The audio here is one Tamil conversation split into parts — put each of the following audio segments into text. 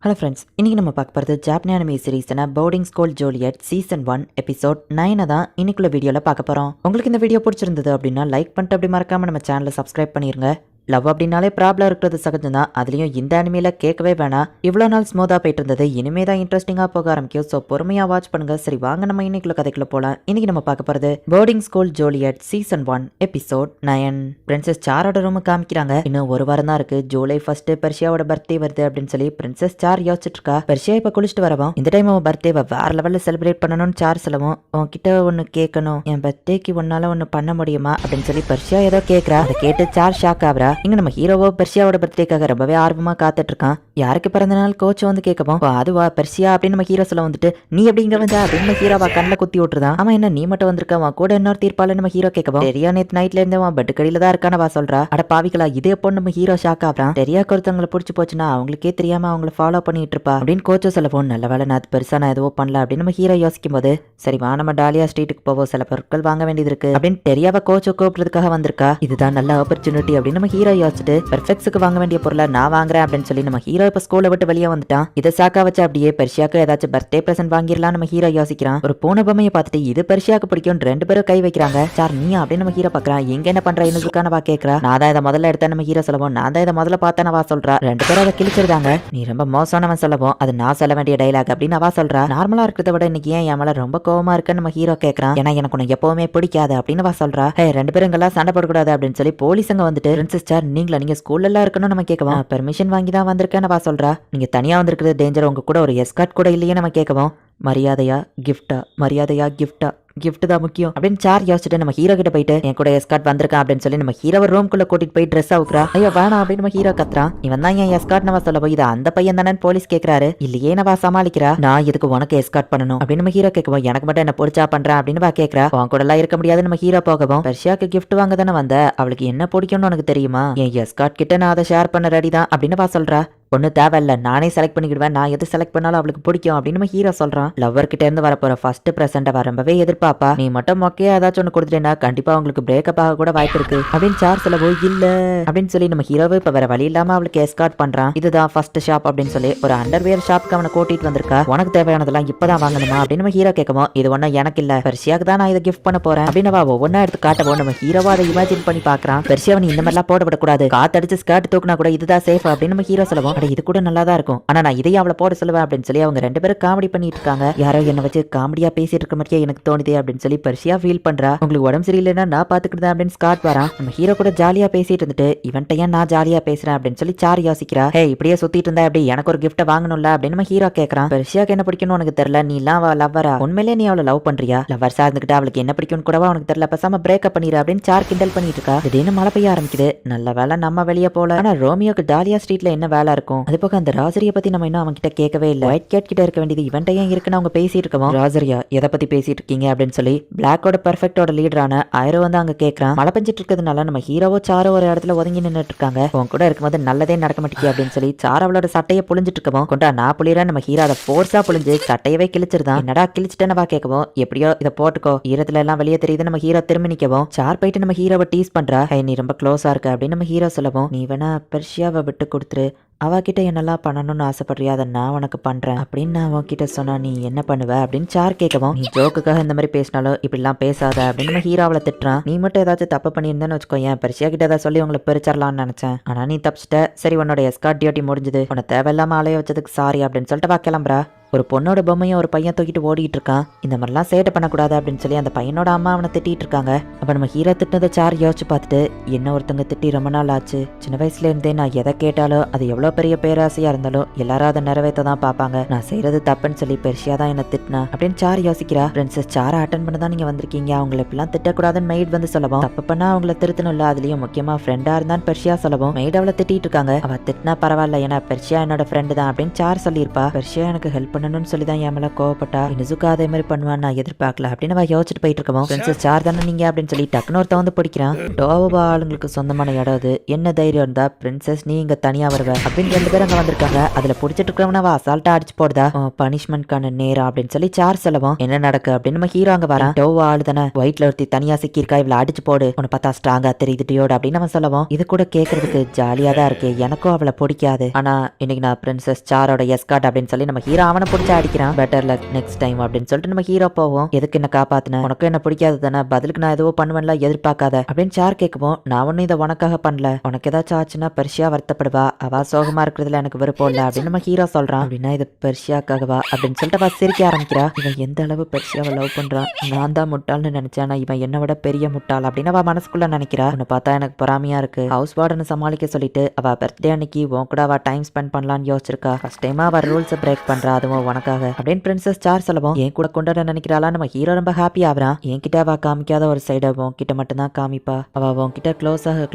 ஹலோ ஃப்ரெண்ட்ஸ், இன்னைக்கு நம்ம பார்க்க போகிறது ஜாப்பனீஸ் அனிமே சீரீஸான boarding school Juliet season 1 episode 9 தான் இன்னைக்குள்ள வீடியோவில் பார்க்க போகிறோம். உங்களுக்கு இந்த வீடியோ பிடிச்சிருந்தது அப்படின்னா லைக் பண்ணிட்டு அப்படி மறக்காம நம்ம சேனலை சப்ஸ்கிரைப் பண்ணிருங்க. லவ் அப்படின்னாலே ப்ராப்ளம் இருக்கிறது சகஜம் தான். அதுலேயும் இந்த அனிமையில் கேட்கவே வேணாம். இவ்வளோ நாள் ஸ்மூத்தாக போயிட்டு இருந்தது, இனிமே தான் இன்ட்ரெஸ்டிங்காக போக ஆரம்பிக்கும். ஸோ பொறுமையாக வாட்ச் பண்ணுங்க. சரி வாங்க நம்ம இன்னைக்குள்ள கதைக்குள்ள போகலாம். இன்னைக்கு நம்ம பார்க்க போகிறது boarding school Juliet season 1 episode 9. Princess சாரோட ரூம் காமிக்கிறாங்க. இன்னும் ஒரு வாரம் தான் இருக்கு. ஜூலை 1 பெர்ஷியாவோட பர்த்டே வருது அப்படின்னு சொல்லி பிரின்சஸ் சார் யோசிச்சுட்டு இருக்கா. பெர்ஷியா இப்போ குளிச்சுட்டு வரவும் இந்த டைம் அவன் பர்த்டேவை வேற லெவலில் செலிப்ரேட் பண்ணணும்னு சார் சொல்லவும், உன்கிட்ட ஒன்று கேட்கணும், என் பர்த்டேக்கு ஒன்னால ஒன்று பண்ண முடியுமா அப்படின்னு சொல்லி பெர்ஷியா ஏதோ கேட்குறா. அதை கேட்டு சார் ஷாக் ஆகுறா. இங்க நம்ம ஹீரோவோ பெர்ஷியாவோட பர்த்டேக்காக ரொம்பவே ஆர்வமா காத்துட்டு இருக்கான். யாருக்கு பிறந்த நாள் கோச் வந்து கேட்கவும், அதுவா பெர்ஷியா அப்படின்னு நம்ம ஹீரோ சொல்ல வந்துட்டு, நீ எப்படி இங்க வந்தா அப்படின்னு ஹீரோவா கண்ணில் குத்தி விட்டுருதான். அவன் என்ன நீ மட்டும் வந்திருக்கான் கூட இன்னொரு தீர்ப்பால நம்ம ஹீரோ கேட்கவும், தெரியா நேத்து நைட்ல இருந்து அவன் பெட் கடியில தான் இருக்கானவா சொல்றா. அட பாவிகளா, இதே பொண்ணு நம்ம ஹீரோ ஷாக் ஆகுறான். தெரியாக்கு ஒருத்தவங்களை பிடிச்சி போச்சுன்னா அவங்களுக்கே தெரியாம அவங்கள ஃபாலோ பண்ணிட்டு இருப்பா அப்படின்னு கோச்சோ சொல்லவும், நல்ல வேலை நான் பெருசா நான் எதுவும் பண்ணல அப்படின்னு நம்ம ஹீரோ யோசிக்கும் போது, சரி வா நம்ம டாலியா ஸ்ட்ரீட்டுக்கு போவோம், சில பொருட்கள் வாங்க வேண்டியது இருக்கு அப்படின்னு தெரியாம கோச்சோ கூப்பிடுறதுக்காக வந்திருக்கா. இதுதான் நல்ல ஆப்பர்ச்சுனிட்டி அப்படின்னு நம்ம ஹீரோ யோசிச்சுட்டு பெர்ஃபெக்ட்ஸுக்கு வாங்க வேண்டிய பொருளை நான் வாங்குறேன் அப்படின்னு சொல்லி நம்ம ஹீரோ இப்ப ஸ்கூலை விட்டு வெளியே வந்துட்டான். இதை சாக்கா வச்சு அப்படியே பெர்ஷியாக்கு ஏதாச்சும் பர்த்டே பிரசன்ட் வாங்கிடலாம் நம்ம ஹீரோ யோசிக்கிறான். ஒரு பூனை பொம்மையை பார்த்துட்டு இது பெர்ஷியாக்கு பிடிக்கும் ரெண்டு பேரும் கை வைக்கிறாங்க. சார் நீயா அப்படின்னு நம்ம ஹீரோ பாக்குறான். எங்க என்ன பண்ற இன்னுக்கானவா கேட்கறா. நான் தான் இதை முதல்ல எடுத்த நம்ம ஹீரோ சொல்லவும், நான் தான் இதை முதல்ல பார்த்தேனவா சொல்றா. ரெண்டு பேரும் அதை கிழிச்சிருந்தாங்க. நீ ரொம்ப மோசமானவன் சொல்லவும், அது நான் சொல்ல வேண்டிய டைலாக் அப்படின்னு அவா சொல்றா. நார்மலா இருக்கிறத விட இன்னைக்கு ஏன் என் மேல ரொம்ப கோவமா இருக்குன்னு நம்ம ஹீரோ கேட்கறான். ஏன்னா எனக்கு உனக்கு எப்பவுமே பிடிக்காது அப்படின்னு அவா சொல்றா. ரெண்டு பேரும் இங்கெல்லாம் சண்டை போடக்கூடாது அப்படின்னு சொல்லி போலீஸுங்க வந்துட்டு, பிரின்சஸ் சார் நீங்க ஸ்கூல்ல எல்லாம் இருக்கணும் நம்ம கேட்கவும், பெர்மிஷன் வாங்கி தான் வந்திருக்கேன்னு அவா சொல்றா. நீங்க தனியா வந்திருக்கிறது டேஞ்சர், உங்க கூட ஒரு எஸ்கார்ட் கூட இல்லையே நம்ம கேட்கவும், மரியாதையா கிஃப்டா, மரியாதையா கிஃப்டா, கிஃப்ட் தான் முக்கியம் அப்படின்னு சார் யோசிச்சுட்டு நம்ம ஹீரோ கிட்ட போயிட்டு, என் கூட எஸ்கார்ட் வந்திருக்கான் அப்படின்னு சொல்லி நம்ம ஹீரோவை ரூம்குள்ள கூட்டிட்டு போய் ட்ரெஸ் அவுக்குறா. ஐயோ வேணாம் அப்படின்னு நம்ம ஹீரோ கத்துறான். இவன் தான் என் எஸ்கார்ட் நவா சொல்ல போய், இது அந்த பையன் தானே போலீஸ் கேட்கறாரு. இல்லையே நவா சமாளிக்கிறா. நான் இதுக்கு உனக்கு எஸ்கார்ட் பண்ணணும் அப்படின்னு நம்ம ஹீரோ கேட்கவும், எனக்கு மட்டும் என்ன பிடிச்சா பண்றேன் அப்படின்னு வா கேட்கறா. உன் கூட எல்லாம் இருக்க முடியாது நம்ம ஹீரோ போகவும், பெர்ஷியாக்கு கிஃப்ட் வாங்க தானே வந்த, அவளுக்கு என்ன பிடிக்கும்னு உனக்கு தெரியுமா, என் எஸ்கார்ட் கிட்ட நான் அதை ஷேர் பண்ண ரெடி தான் அப்படின்னு வா சொல்றா. ஒன்னும் தேவையில்ல, நானே செலக்ட் பண்ணிக்கிடுவேன், நான் எது செலக்ட் பண்ணாலும் அவளுக்கு பிடிக்கும் அப்படின்னு நம்ம ஹீரோ சொல்றான். லவ்வர் கிட்ட இருந்து வரப்போற ஃபர்ஸ்ட் பிரசன்ட ரொம்பவே எதிர்பார்ப்பா. நீ மட்டும் மொக்கையா ஏதாச்சும் ஒன்று கொடுத்துட்டேன்னா கண்டிப்பா அவங்களுக்கு பிரேக்கப் ஆக கூட வாய்ப்பு இருக்கு அப்படின்னு சார் சொல்லவோ, இல்ல அப்படின்னு சொல்லி நம்ம ஹீரோவை இப்ப வேற வழி இல்லாம அவளுக்கு எஸ்கார்ட் பண்றான். இதுதான் ஃபர்ஸ்ட் ஷாப் அப்படின்னு சொல்லி ஒரு அண்டர்வேர் ஷாப்க்கு அவனை கூட்டிட்டு வந்திருக்கா. உனக்கு தேவையானதெல்லாம் இப்பதான் வாங்கணுமா அப்படின்னு நம்ம ஹீரோ கேட்கவும், இது ஒன்னும் எனக்கு இல்ல, பெர்ஷியாக்கு தான் நான் இதை கிஃப்ட் பண்ண போறேன் அப்படின்னு ஒவ்வொன்னா எடுத்து காட்டவும் நம்ம ஹீரோவா அதை இமேஜின் பண்ணி பாக்குறான். பெர்ஷியாவை நீ இந்த மாதிரிலாம் போடக்கூடாது, காத்தடிச்சு ஸ்கர்ட் தூக்குனா கூட இதுதான் சேஃப் அப்படின்னு நம்ம ஹீரோ சொல்லவும், இது கூட நல்லா தான் இருக்கும், ஆனா நான் இதையும் அவளை போட சொல்லுவேன் அப்படின்னு சொல்லி அவங்க ரெண்டு பேரும் காமெடி பண்ணிட்டு இருக்காங்க. யாரோ என்ன வச்சு காமெடியா பேசிட்டு இருக்க மாதிரியே எனக்கு தோணுதே அப்படின்னு சொல்லி பெர்ஷியா ஃபீல் பண்றா. உங்களுக்கு உடம்பு சரியில்லைன்னா நான் பாத்துக்கிட்டேன் அப்படின்னு ஸ்காட் வரான். நம்ம ஹீரோ கூட ஜாலியா பேசிட்டு இருந்துட்டு, இவன்ட்ட ஏன் நான் ஜாலியா பேசுறேன் அப்படின்னு சொல்லி சார் யோசிக்கிறா. இப்படியே சுத்திட்டு இருந்தா அப்படி எனக்கு ஒரு கிஃப்ட் வாங்கணும்ல அப்படின்னு நம்ம ஹீரோ கேட்கறான். பெர்ஷியாக்கு என்ன பிடிக்கும்னு உனக்கு தெரியல, நீ எல்லாம் லவ்வரா, உண்மையிலே நீ அவளை லவ் பண்றியா, லவ்வர் சார்ந்துக்கிட்டு அவளுக்கு என்ன பிடிக்கும்னு கூடவா உனக்கு தெரியல, பேசாம பிரேக்கப் பண்ணிடு அப்படின்னு சார் கிண்டல் பண்ணிட்டு இருக்கா. திடீர்னு மழை பெய்ய ஆரம்பிக்குது. நல்ல வேலை நம்ம வெளியே போல. ஆனா ரோமியோக்கு டாலியா ஸ்ட்ரீட்ல என்ன வேலை இருக்கும். அது போக அந்த ராசரிய பத்தி நம்ம இன்னும் அவன் கிட்ட கேட்கவே இல்லை. ஒயிட் கேட் கிட்ட இருக்க வேண்டியது இவன்ட்ட ஏன் இருக்குன்னு அவங்க பேசிட்டு இருக்கோம். ராசரியா எதை பத்தி பேசிட்டு இருக்கீங்க அப்படின்னு சொல்லி பிளாக்கோட பெர்ஃபெக்டோட லீடரான ஐரோ வந்து அங்க கேட்கறான். மழை பெஞ்சிட்டு இருக்கிறதுனால நம்ம ஹீரோவோ சாரோ ஒரு இடத்துல ஒதுங்கி நின்றுட்டு இருக்காங்க. உன் கூட இருக்கும்போது நல்லதே நடக்க மாட்டேங்குது அப்படின்னு சொல்லி சார் அவளோட சட்டையை புளிஞ்சிட்டு இருக்கவும், கொண்டா நான் புளியறேன் நம்ம ஹீரோ அதை ஃபோர்ஸா புளிஞ்சு சட்டையவே கிழிச்சிருந்தான். என்னடா கிழிச்சிட்டேன்னு கேட்கவும், எப்படியோ இதை போட்டுக்கோ, ஈரத்துல எல்லாம் வெளியே தெரியுது நம்ம ஹீரோ திரும்பி நிக்கவும், சார் போயிட்டு நம்ம ஹீரோவை டீஸ் பண்றா. நீ ரொம்ப க்ளோஸா இருக்க அப்படின்னு நம்ம ஹீரோ சொல்லவும், நீ வேணா பெர்ஷியாவை விட்டு கொடுத்துரு, அவகிட்ட என்னெல்லாம் பண்ணணும்னு ஆசைப்படுறியா அதை நான் உனக்கு பண்றேன் அப்படின்னு நான் அவன்கிட்ட சொன்னா நீ என்ன பண்ணுவ அப்படின்னு சார் கேட்கவும், நீ ஜோக்குக்காக இந்த மாதிரி பேசினாலும் இப்படிலாம் பேசாத அப்படின்னு நம்ம ஹீரோவை திட்டுறான். நீ மட்டும் ஏதாச்சும் தப்பு பண்ணியிருந்தேன்னு வச்சுக்கோ, என் பெர்ஷியா கிட்ட ஏதாவது சொல்லி உங்களை பிரிச்சிடலாம்னு நினைச்சேன், ஆனா நீ தப்பிச்சிட்ட, சரி உன்னோட எஸ்கார்ட் டியூட்டி முடிஞ்சது, உன்னை தேவையில்லாம அலைய வச்சதுக்கு சாரி அப்படின்னு சொல்லிட்டு வா கிளம்புறா. ஒரு பொண்ணோட பொம்மையும் ஒரு பையன் தூக்கிட்டு ஓடிட்டு இருக்கான். இந்த மாதிரிலாம் சேட்டை பண்ணக்கூடாது அப்படின்னு சொல்லி அந்த பையனோட அம்மா அவனை திட்டிட்டு இருக்காங்க. அப்ப நம்ம ஹீரோ திட்டினதை சார் யோசிச்சு பார்த்துட்டு, என்ன ஒருத்தங்க திட்டி ரொம்ப நாள் ஆச்சு, சின்ன வயசுல இருந்தே நான் எதை கேட்டாலும் அது எவ்வளவு பெரிய பேராசையா இருந்தாலும் எல்லாரும் அதை நிறைவேற்ற தான் பார்ப்பாங்க, நான் செய்யறது தப்புன்னு சொல்லி பெர்ஷியா தான் என்ன திட்டினா அப்படின்னு சார் யோசிக்கிறா. பிரின்சஸ் சாரை அட்டன் பண்ண தான் நீங்க வந்திருக்கீங்க, அவங்களை இப்பெல்லாம் திட்டக்கூடாதுன்னு மெய்ட் வந்து சொல்லவும், தப்பு பண்ணா அவங்கள திருத்தணும்ல, அதுலயும் முக்கியமா ஃப்ரெண்டா இருந்தான்னு பெர்ஷியா சொல்லவும், மெய்ட் அவளை திட்டிட்டு இருக்காங்க. அவ திட்டினா பரவாயில்ல, ஏன்னா பெர்ஷியா என்னோட ஃப்ரெண்டு தான் அப்படின்னு சார் சொல்லியிருப்பா. பெர்ஷியா எனக்கு ஹெல்ப் பண்ணணும்னு சொல்லி தான் என் மேல கோவப்பட்டா. இனிசுக்கா அதே மாதிரி பண்ணுவான்னு நான் எதிர்பார்க்கல அப்படின்னு அவ யோசிச்சுட்டு போயிட்டு இருக்கோம். பிரின்சஸ் சார் தானே நீங்க அப்படின்னு சொல்லி டக்குனு ஒருத்த வந்து பிடிக்கிறான். டோவா ஆளுங்களுக்கு சொந்தமான இடம் அது. என்ன தைரியம் இருந்தா பிரின்சஸ் நீ இங்க தனியா வருவ அப்படின்னு 2 பேர் அங்க வந்திருக்காங்க. அதுல புடிச்சிட்டு இருக்கிறவன அவ அசால்ட்டா அடிச்சு போடுதா. பனிஷ்மெண்ட்கான நேரம் அப்படின்னு சொல்லி சார் சொல்லவும் என்ன நடக்கு அப்படின்னு நம்ம ஹீரோ அங்க வரான். டோவா ஆளு தானே ஒயிட்ல ஒருத்தி தனியா சிக்கியிருக்கா, இவளை அடிச்சு போடு, உன்னை பார்த்தா ஸ்ட்ராங்கா தெரியுதுட்டியோட அப்படின்னு அவன் சொல்லவும் இது கூட கேட்கறதுக்கு ஜாலியா தான் இருக்கு. எனக்கும் அவளை பிடிக்காது. ஆனா இன்னைக்கு நான் பிரின்சஸ் சாரோட எஸ்கார்ட் அப்படின்னு சொல்லி நம்ம ஹீரோ அவனை பிடிச்சி அடிக்கிறான். பெட்டர் லக் நெக்ஸ்ட் டைம் அப்படின்னு சொல்லிட்டு நம்ம ஹீரோ போவோம். எதுக்கு என்ன காப்பாத்தின, உனக்கு என்ன பிடிக்காது தானே, பதிலுக்கு நான் எதுவோ பண்ணுவேன்ல எதிர்பார்க்காத அப்படின்னு சார் கேட்கவும் நான் ஒன்னும் இதை உனக்காக பண்ணல, உனக்கு ஏதாச்சும் ஆச்சுன்னா பெர்ஷியா வருத்தப்படுவா, அவ சோகமா இருக்கிறதுல எனக்கு விருப்பம் இல்ல அப்படின்னு நம்ம ஹீரோ சொல்றான். அப்படின்னா இது பெர்ஷியாக்காகவா அப்படின்னு சொல்லிட்டு அவ சிரிக்க ஆரம்பிக்கிறா. இவன் எந்த அளவு பெர்ஷியாவை லவ் பண்றான், நான் தான் முட்டாள்னு நினைச்சேன், இவன் என்ன விட பெரிய முட்டாள் அப்படின்னு அவ மனசுக்குள்ள நினைக்கிறா. உன்னை பார்த்தா எனக்கு பொறாமையா இருக்கு. ஹவுஸ் வார்டனை சமாளிக்க சொல்லிட்டு அவ பர்த்டே அன்னைக்கு உன் கூட அவ டைம் ஸ்பெண்ட் பண்ணலாம்னு யோசிச்சிருக்கா. ஃபர்ஸ்ட் டைம் அவ ரூல்ஸ் பிரேக் பண்றா, அதுவும் உனக்காக அப்படின்னு பிரின்சஸ் சார் சொல்லவும் என் கூட கொண்டாட நினைக்கிறாளா. நம்ம ஹீரோ ரொம்ப ஹாப்பி ஆகுறான். என்கிட்ட அவ காமிக்காத ஒரு சைடை உன்கிட்ட மட்டும்தான் காமிப்பா. அவ உன்கிட்ட க்ளோஸ்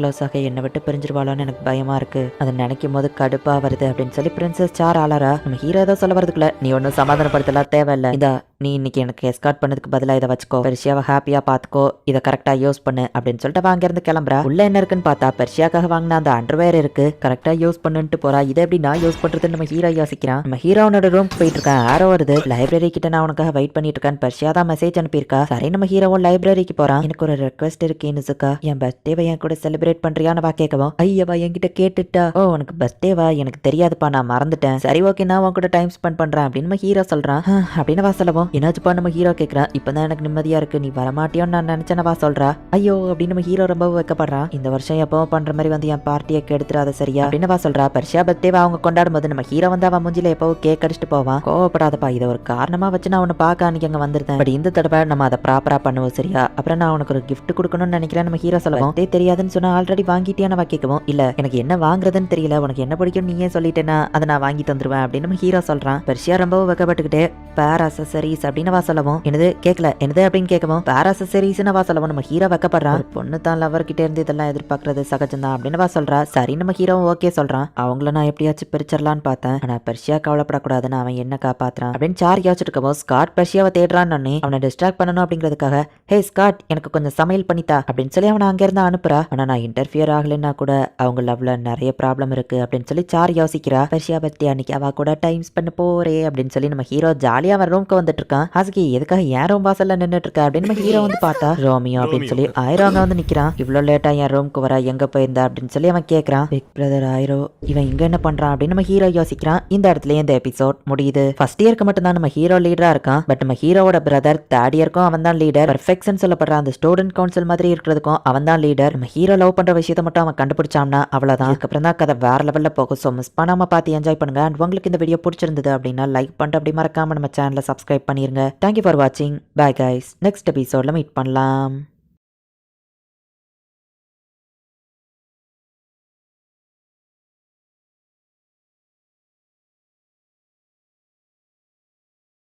ஆக என்னை விட்டு பிரிஞ்சிருவாளோன்னு எனக்கு பயமா இருக்கு, அதை நினைக்கும் போது கடுப்பா வருது அப்படின்னு சொல்லி பிரின்சஸ் சார் ஆளாரா. நம்ம ஹீரோ ஏதோ சொல்ல வரதுக்குள்ள நீ ஒன்னும் சமாதானப்படுத்தலாம் தேவையில்ல, இதா நீ இன்னைக்கு எனக்கு எஸ்கார்ட் பண்ணதுக்கு பதிலாக இதை வச்சுக்கோ, பெர்ஷியாவை ஹாப்பியா பாத்துக்கோ, இதை கரெக்டா யூஸ் பண்ணு அப்படின்னு சொல்லிட்டு வாங்க இருந்து கிளம்புறா. உள்ள என்ன இருக்குன்னு பார்த்தா பெர்ஷியாக்காக வாங்கின அந்த அண்டர்வேர் இருக்கு, கரெக்டா யூஸ் பண்ணுன்ட்டு போறா. இதை எப்படி நான் யூஸ் பண்றதுன்னு நம்ம ஹீரோ யோசிக்கிறான். நம்ம ஹீரோனோட ரூம் போயிட்டு இருக்கான். ஆரோ வருது. லைப்ரரி கிட்ட நான் உனக்காக வெயிட் பண்ணிட்டு இருக்கேன், பெர்ஷியா தான் மெசேஜ் அனுப்பியிருக்கா. சரி நம்ம ஹீரோவும் லைப்ரரிக்கு போறான். எனக்கு ஒரு ரெக்வஸ்ட் இருக்கு இனுசுக்கா, என் பர்த்டேவை என் கூட செலிப்ரேட் பண்றியான்னு வா கேட்கவும் ஐயவா என்கிட்ட கேட்டுட்டா. ஓ உனக்கு பர்த்டேவா, எனக்கு தெரியாதுப்பா, நான் மறந்துட்டேன். சரி ஓகே நான் உன் கூட டைம் ஸ்பெண்ட் பண்றேன் அப்படின்னு நம்ம ஹீரோ சொல்றான். அப்படின்னு வா சொல்லவும் என்னாச்சுப்பா நம்ம ஹீரோ கேட்கறான். இப்பதான் எனக்கு நிம்மதியா இருக்கு, நீ வரமாட்டியோன்னு நான் நினைச்சேனவா சொல்றா. ஐயோ அப்படின்னு நம்ம ஹீரோ ரொம்ப வைக்கப்படுறான். இந்த வருஷம் எப்பவும் பண்ற மாதிரி வந்து என் பார்ட்டியை கெடுத்துறாத சரியா அப்படின்னு வா சொல்றா. பெர்ஷியா பர்த்டேவா அவங்க கொண்டாடும் போது நம்ம ஹீரோ வந்து அவன் முஞ்சில எப்பவும் கேக் அடிச்சுட்டு போவான். கோவப்படாதப்பா, இதை ஒரு காரணமா வச்சு நான் உன்னை பார்க்க அன்னைக்கு அங்க வந்திருந்தேன், பட் இந்த தடவை நம்ம அதை ப்ராப்பரா பண்ணுவோம் சரியா. அப்புறம் நான் உனக்கு ஒரு கிஃப்ட் கொடுக்கணும்னு நினைக்கிறேன் நம்ம ஹீரோ சொல்லவும் தெரியாதுன்னு சொன்னா ஆல்ரெடி வாங்கிட்டியானவா கேட்கவும் இல்ல எனக்கு என்ன வாங்குறதுன்னு தெரியல, உனக்கு என்ன பிடிக்கும் நீயே சொல்லிட்டேன்னா அதை நான் வாங்கி தந்துருவேன் அப்படின்னு நம்ம ஹீரோ சொல்றான். பெர்ஷியா ரொம்ப வைக்கப்பட்டுக்கிட்டே பேர் அசசரிஸ் அப்படின்னு வா சொல்லவும் என்னது கேட்கல என்னது அப்படின்னு கேட்கவும் பேர் அசசரிஸ்னு வா சொல்லவும் நம்ம ஹீரோ வைக்கப்படுறான். பொண்ணு தான் லவர் கிட்டே இருந்து இதெல்லாம் எதிர்பார்க்கறது சகஜம்தான் அப்படின்னு வா சொல்றா. சரி நம்ம ஹீரோவும் ஓகே சொல்றான். அவங்கள நான் எப்படியாச்சும் பிரிச்சிடலான்னு பார்த்தேன், ஆனா பெர்ஷியா கவலைப்படக்கூடாதுன்னு அவன் என்ன காப்பாத்துறான் அப்படின்னு சார் யோசிச்சுட்டு இருக்கவும் ஸ்காட் பெர்ஷியாவை தேடுறான்னு அவனை டிஸ்ட்ராக்ட் பண்ணணும் அப்படிங்கிறதுக்காக ஹே ஸ்காட் எனக்கு கொஞ்சம் சமையல் பண்ணித்தா அப்படின்னு சொல்லி அவனை அங்க இருந்து அனுப்புறா. ஆனா நான் இன்டர்ஃபியர் ஆகலைன்னா கூட அவங்க லவ்ல நிறைய ப்ராப்ளம் இருக்கு அப்படின்னு சொல்லி சார் யோசிக்கிறா. பெர்ஷியா பத்தி அன்னைக்கு அவ கூட டைம் ஸ்பெண்ட் போறே அப்படின்னு சொல்லி நம்ம ஹீரோ ஜாலியா அவன் ரூம்க்கு வந்துட்டு இருக்கான். ஹஸ்கி எதுக்காக ஏன் ரூம் வாசல்ல நின்னுட்டு இருக்கா அப்படின்னு நம்ம ஹீரோ வந்து பார்த்தா ரோமியோ அப்படின்னு சொல்லி ஆயிரம் அங்க வந்து நிக்கிறான். இவ்வளவு லேட்டா என் ரூம்க்கு வர எங்க போயிருந்தா அப்படின்னு சொல்லி அவன் கேட்கறான். பிக் பிரதர் ஆயிரோ இவன் இங்க என்ன பண்றான் அப்படின்னு நம்ம ஹீரோ யோசிக்கிறான். இந்த இடத்துல இந்த எபிசோட் முடியுது. ஃபர்ஸ்ட் இயருக்கு மட்டும் தான் நம்ம ஹீரோ லீடரா இருக்கான், பட் நம்ம ஹீரோவோட பிரதர் தேர்ட் இயருக்கும் அவன் தான் லீடர். பெர்ஃபெக்ஷன் சொல்லப்படுற அந்த ஸ்டூடெண்ட் கவுன்சில் மாதிரி இருக்கிறதுக்கும் அவன் தான் லீடர். நம்ம ஹீரோ லவ் பண்ற விஷயத்தை மட்டும் அவன் கண்டுபிடிச்சான்னா அவ்வளவுதான். அதுக்கப்புறம் தான் கதை வேற லெவல்ல போகும். ஸோ மிஸ் பண்ணாம பார்த்து என்ஜாய் பண்ணுங்க. அண்ட் உங்களுக்கு இந்த வீடியோ பிடிச்சிருந்தது அப்படின்னா லைக் பண்ணிட்டு அப்படி மறக்காம நம்ம சேனலை சப்ஸ்கிரைப் பண்ணிருங்க. தேங்க்யூ ஃபார் வாட்சிங். Bye guys. நெக்ஸ்ட் எபிசோட்ல மீட் பண்ணலாம்.